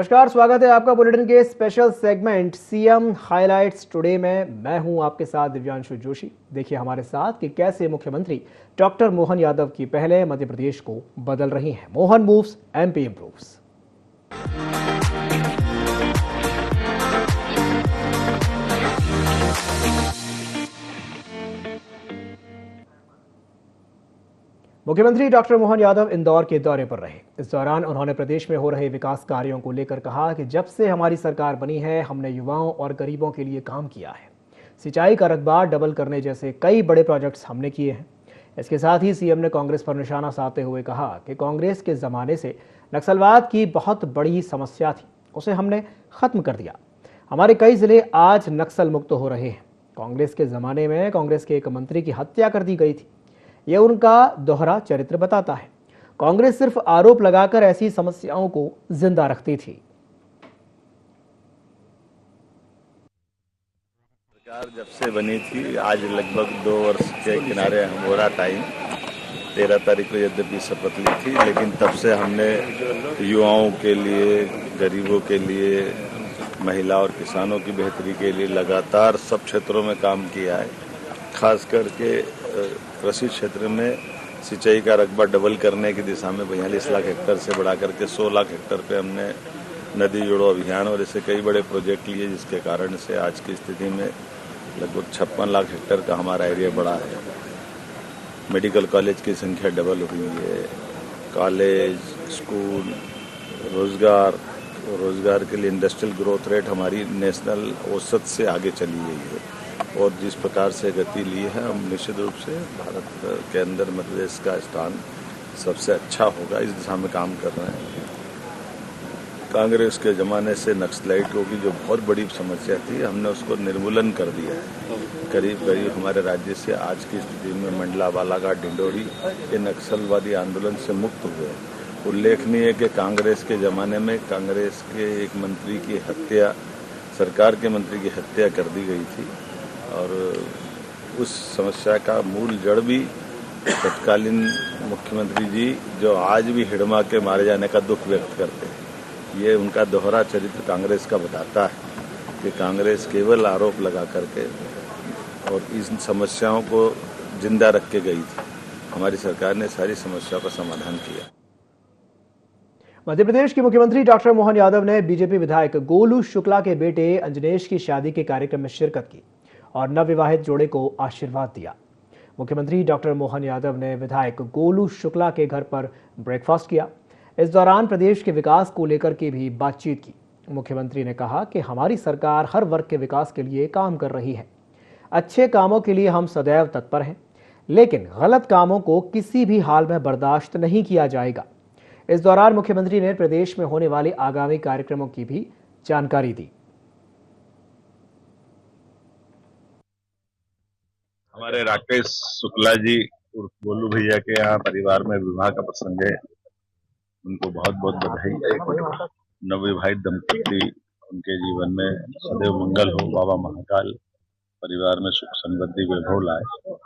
नमस्कार, स्वागत है आपका बुलेटिन के special segment CM highlights today में। मैं हूं आपके साथ दिव्यांशु जोशी। देखिए हमारे साथ कि कैसे मुख्यमंत्री डॉक्टर मोहन यादव की पहले मध्य प्रदेश को बदल रही हैं। Mohan moves, MP improves. मुख्यमंत्री डॉक्टर मोहन यादव इंदौर के दौरे पर रहे। इस दौरान उन्होंने प्रदेश में हो रहे विकास कार्यों को लेकर कहा कि जब से हमारी सरकार बनी है हमने युवाओं और गरीबों के लिए काम किया है। सिंचाई का रकबा डबल करने जैसे कई बड़े प्रोजेक्ट्स हमने किए हैं। इसके साथ ही सीएम ने कांग्रेस पर निशाना साधते हुए कहा कि कांग्रेस के जमाने से नक्सलवाद की बहुत बड़ी समस्या थी, उसे हमने खत्म कर दिया। हमारे कई जिले आज नक्सल मुक्त हो रहे हैं। कांग्रेस के जमाने में कांग्रेस के एक मंत्री की हत्या कर दी गई थी। यह उनका दोहरा चरित्र बताता है। कांग्रेस सिर्फ आरोप लगाकर ऐसी समस्याओं को जिंदा रखती थी। सरकार जब से बनी थी आज लगभग 2 वर्ष के किनारे हो रहा टाइम। 13 तारीख को यद्यपि शपथ ली थी, लेकिन तब से हमने युवाओं के लिए, गरीबों के लिए, महिला और किसानों की बेहतरी के लिए लगातार सब क्षेत्रों में काम किया है। खास करके कृषि क्षेत्र में सिंचाई का रकबा डबल करने की दिशा में 42 लाख हेक्टेयर से बढ़ा करके 100 लाख हेक्टेयर पे हमने नदी जोड़ो अभियान और ऐसे कई बड़े प्रोजेक्ट लिए, जिसके कारण से आज की स्थिति में लगभग 56 लाख हेक्टेयर का हमारा एरिया बढ़ा है। मेडिकल कॉलेज की संख्या डबल हुई है। कॉलेज, स्कूल, रोजगार के लिए इंडस्ट्रियल ग्रोथ रेट हमारी नेशनल औसत से आगे चली गई है। और जिस प्रकार से गति ली है, हम निश्चित रूप से भारत के अंदर मध्य प्रदेश का स्थान सबसे अच्छा होगा, इस दिशा में काम कर रहे हैं। कांग्रेस के ज़माने से नक्सलाइटों की जो बहुत बड़ी समस्या थी, हमने उसको निर्मूलन कर दिया है। करीब हमारे राज्य से आज की स्थिति में मंडला, बालाघाट, डिंडोरी ये नक्सलवादी आंदोलन से मुक्त हुए। उल्लेखनीय है कि कांग्रेस के ज़माने में कांग्रेस के एक मंत्री की हत्या, सरकार के मंत्री की हत्या कर दी गई थी और उस समस्या का मूल जड़ भी तत्कालीन मुख्यमंत्री जी, जो आज भी हिडमा के मारे जाने का दुख व्यक्त करते हैं, ये उनका दोहरा चरित्र कांग्रेस का बताता है कि कांग्रेस केवल आरोप लगा करके और इन समस्याओं को जिंदा रख के गई थी। हमारी सरकार ने सारी समस्याओं का समाधान किया। मध्य प्रदेश के मुख्यमंत्री डॉक्टर मोहन यादव ने बीजेपी विधायक गोलू शुक्ला के बेटे अंजनेश की शादी के कार्यक्रम में शिरकत की और नवविवाहित जोड़े को आशीर्वाद दिया। मुख्यमंत्री डॉक्टर मोहन यादव ने विधायक गोलू शुक्ला के घर पर ब्रेकफास्ट किया। इस दौरान प्रदेश के विकास को लेकर के भी बातचीत की। मुख्यमंत्री ने कहा कि हमारी सरकार हर वर्ग के विकास के लिए काम कर रही है। अच्छे कामों के लिए हम सदैव तत्पर हैं, लेकिन गलत कामों को किसी भी हाल में बर्दाश्त नहीं किया जाएगा। इस दौरान मुख्यमंत्री ने प्रदेश में होने वाले आगामी कार्यक्रमों की भी जानकारी दी। हमारे राकेश शुक्ला जी उर्फ गोलू भैया के यहाँ परिवार में विवाह का प्रसंग है। उनको बहुत बहुत बधाई। नवविवाहित दंपति, उनके जीवन में सदैव मंगल हो, बाबा महाकाल परिवार में सुख समृद्धि वैभव लाए।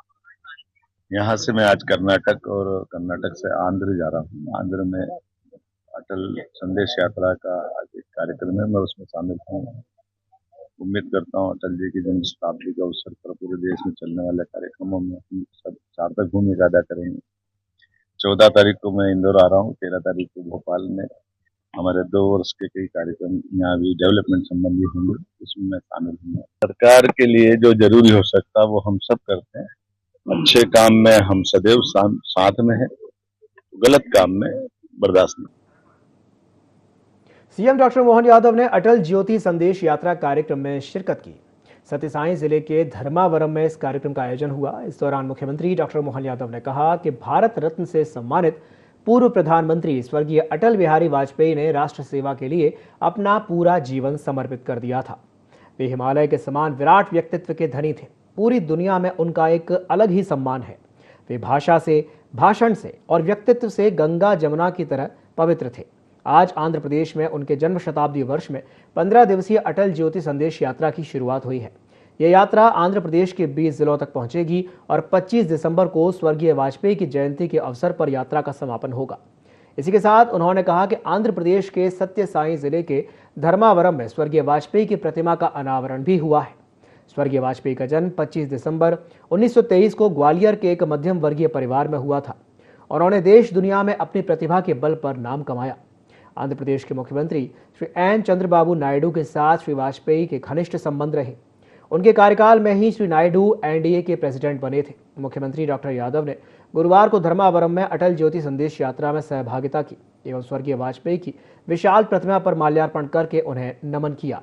यहाँ से मैं आज कर्नाटक और कर्नाटक से आंध्र जा रहा हूँ। आंध्र में अटल संदेश यात्रा का आज एक कार्यक्रम है, मैं उसमें शामिल हूँ। उम्मीद करता हूँ अटल जी की जन्म शताब्दी के अवसर पर पूरे देश में चलने वाले कार्यक्रमों में हम सब सार्थक भूमिका अदा करेंगे। 14 तारीख को मैं इंदौर आ रहा हूँ। 13 तारीख को भोपाल में हमारे 2 वर्ष के कई कार्यक्रम यहाँ भी डेवलपमेंट संबंधी होंगे, इसमें मैं शामिल हूँ। सरकार के लिए जो जरूरी हो सकता है वो हम सब करते हैं। अच्छे काम में हम सदैव साथ में हैं, गलत काम में बर्दाश्त नहीं। सीएम डॉक्टर मोहन यादव ने अटल ज्योति संदेश यात्रा कार्यक्रम में शिरकत की। सत्यसाई जिले के धर्मावरम में इस कार्यक्रम का आयोजन हुआ। इस दौरान मुख्यमंत्री डॉक्टर मोहन यादव ने कहा कि भारत रत्न से सम्मानित पूर्व प्रधानमंत्री स्वर्गीय अटल बिहारी वाजपेयी ने राष्ट्र सेवा के लिए अपना पूरा जीवन समर्पित कर दिया था। वे हिमालय के समान विराट व्यक्तित्व के धनी थे। पूरी दुनिया में उनका एक अलग ही सम्मान है। वे भाषा से, भाषण से और व्यक्तित्व से गंगा जमुना की तरह पवित्र थे। आज आंध्र प्रदेश में उनके जन्म शताब्दी वर्ष में 15 दिवसीय अटल ज्योति संदेश यात्रा की शुरुआत हुई है। यह यात्रा आंध्र प्रदेश के 20 जिलों तक पहुंचेगी और 25 दिसंबर को स्वर्गीय वाजपेयी की जयंती के अवसर पर यात्रा का समापन होगा। इसी के साथ उन्होंने कहा कि आंध्र प्रदेश के सत्य साई जिले के धर्मावरम में स्वर्गीय वाजपेयी की प्रतिमा का अनावरण भी हुआ है। स्वर्गीय वाजपेयी का जन्म 25 दिसंबर 1923 को ग्वालियर के एक मध्यम वर्गीय परिवार में हुआ था और उन्होंने देश दुनिया में अपनी प्रतिभा के बल पर नाम कमाया। आंध्र प्रदेश के मुख्यमंत्री श्री एन चंद्रबाबू नायडू के साथ श्री वाजपेयी के घनिष्ठ संबंध रहे। उनके कार्यकाल में ही श्री नायडू एनडीए के प्रेसिडेंट बने थे। मुख्यमंत्री डॉक्टर यादव ने गुरुवार को धर्मावरम में अटल ज्योति संदेश यात्रा में सहभागिता की एवं स्वर्गीय वाजपेयी की विशाल प्रतिमा पर माल्यार्पण करके उन्हें नमन किया।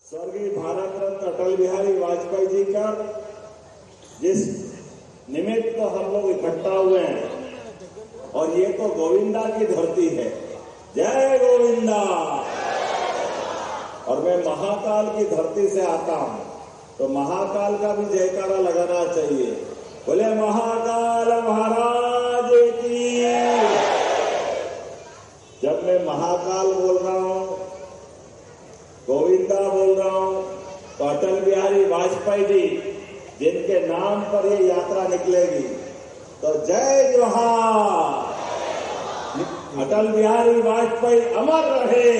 स्वर्गीय भारत रत्न अटल बिहारी वाजपेयी जी का जिस निमित्त हम लोग इकट्ठा हुए हैं और ये तो गोविंदा की धरती है, जय गोविंदा। और मैं महाकाल की धरती से आता हूं, तो महाकाल का भी जयकारा लगाना चाहिए। बोले महाकाल महाराज की। जब मैं महाकाल बोल रहा हूं, गोविंदा बोल रहा हूं, तो अटल बिहारी वाजपेयी जी जिनके नाम पर ये यात्रा निकलेगी, तो जय जोहार। अटल बिहारी वाजपेयी अमर रहे,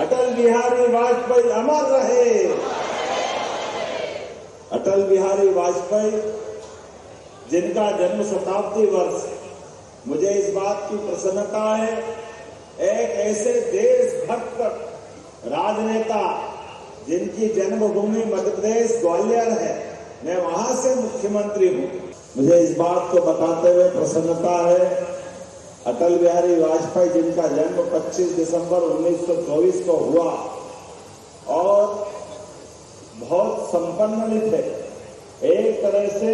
अटल बिहारी वाजपेयी अमर रहे। अटल बिहारी वाजपेयी जिनका जन्म शताब्दी वर्ष, मुझे इस बात की प्रसन्नता है, एक ऐसे देशभक्त राजनेता जिनकी जन्मभूमि मध्य प्रदेश ग्वालियर है, मैं वहां से मुख्यमंत्री हूं। मुझे इस बात को बताते हुए प्रसन्नता है, अटल बिहारी वाजपेयी जिनका जन्म 25 दिसंबर 1924 को हुआ और बहुत संपन्न भी थे, एक तरह से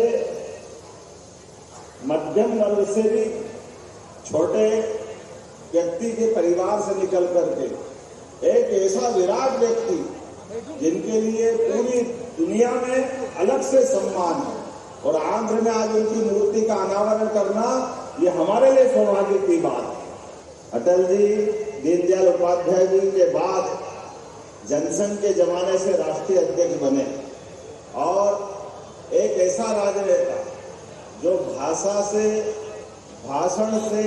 मध्यम वर्ग से भी छोटे व्यक्ति के परिवार से निकल करके एक ऐसा विराट व्यक्ति जिनके लिए पूरी दुनिया में अलग से सम्मान है, और आंध्र में आज उनकी मूर्ति का अनावरण करना ये हमारे लिए सौभाग्य की बात है। अटल जी दीनदयाल उपाध्याय जी के बाद जनसंघ के जमाने से राष्ट्रीय अध्यक्ष बने और एक ऐसा राजनेता जो भाषा से, भाषण से,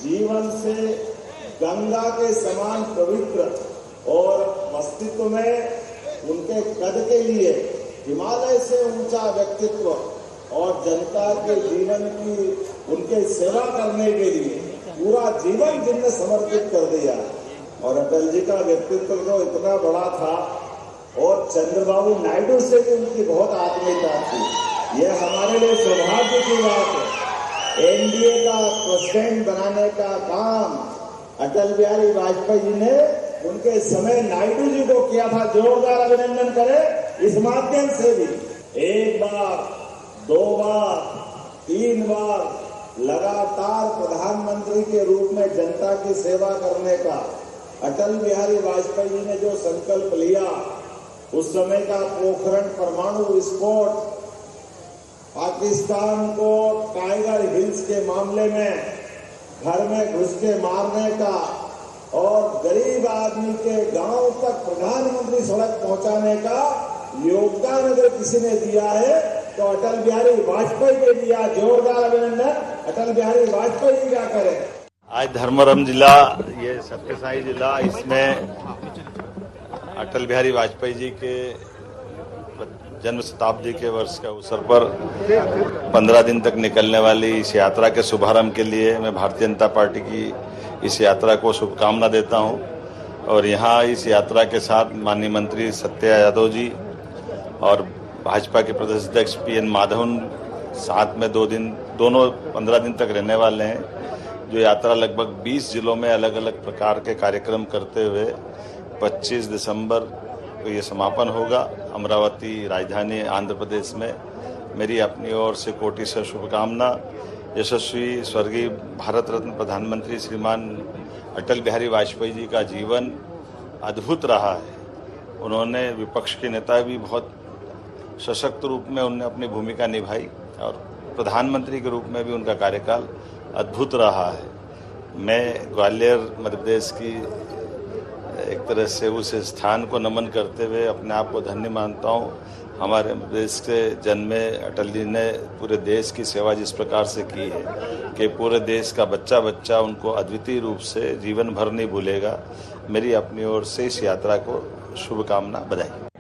जीवन से गंगा के समान पवित्र और अस्तित्व में उनके कद के लिए हिमालय से ऊंचा व्यक्तित्व और जनता के जीवन की उनके सेवा करने के लिए पूरा जीवन जिनने समर्पित कर दिया। और अटल जी का व्यक्तित्व तो इतना बड़ा था और चंद्रबाबू नायडू से भी उनकी बहुत आत्मीयता थी। यह हमारे लिए सौभाग्य की बात है। एनडीए का प्रेसिडेंट बनाने का काम अटल बिहारी वाजपेयी जी ने उनके समय नायडू जी को किया था। जोरदार अभिनंदन करें इस माध्यम से भी। एक बार, दो बार, तीन बार लगातार प्रधानमंत्री के रूप में जनता की सेवा करने का अटल बिहारी वाजपेयी जी ने जो संकल्प लिया, उस समय का पोखरण परमाणु विस्फोट, पाकिस्तान को टाइगर हिल्स के मामले में घर में घुस के मारने का और गरीब आदमी के गांव तक प्रधानमंत्री सड़क पहुंचाने का योगदान अगर किसी ने दिया है तो अटल बिहारी वाजपेयी ने दिया। जोरदार अभिनंदन अटल बिहारी वाजपेयी जी का करें। आज धर्मावरम जिला, ये सत्यसाई जिला, इसमें अटल बिहारी वाजपेयी जी के जन्म शताब्दी के वर्ष के अवसर पर 15 दिन तक निकलने वाली इस यात्रा के शुभारंभ के लिए मैं भारतीय जनता पार्टी की इस यात्रा को शुभकामना देता हूं। और यहाँ इस यात्रा के साथ माननीय मंत्री सत्य यादव जी और भाजपा के प्रदेश अध्यक्ष PN माधवन साथ में दोनों 15 दिन तक रहने वाले हैं। जो यात्रा लगभग 20 जिलों में अलग अलग प्रकार के कार्यक्रम करते हुए 25 दिसंबर को ये समापन होगा अमरावती, राजधानी आंध्र प्रदेश में। मेरी अपनी ओर से कोटि से शुभकामना। यशस्वी स्वर्गीय भारत रत्न प्रधानमंत्री श्रीमान अटल बिहारी वाजपेयी जी का जीवन अद्भुत रहा है। उन्होंने विपक्ष के नेता भी बहुत सशक्त रूप में उन्होंने अपनी भूमिका निभाई और प्रधानमंत्री के रूप में भी उनका कार्यकाल अद्भुत रहा है। मैं ग्वालियर मध्य प्रदेश की एक तरह से उस स्थान को नमन करते हुए अपने आप को धन्य मानता हूँ। हमारे देश के जन्मे अटल जी ने पूरे देश की सेवा जिस प्रकार से की है कि पूरे देश का बच्चा बच्चा उनको अद्वितीय रूप से जीवन भर नहीं भूलेगा। मेरी अपनी ओर से इस यात्रा को शुभकामना, बधाई।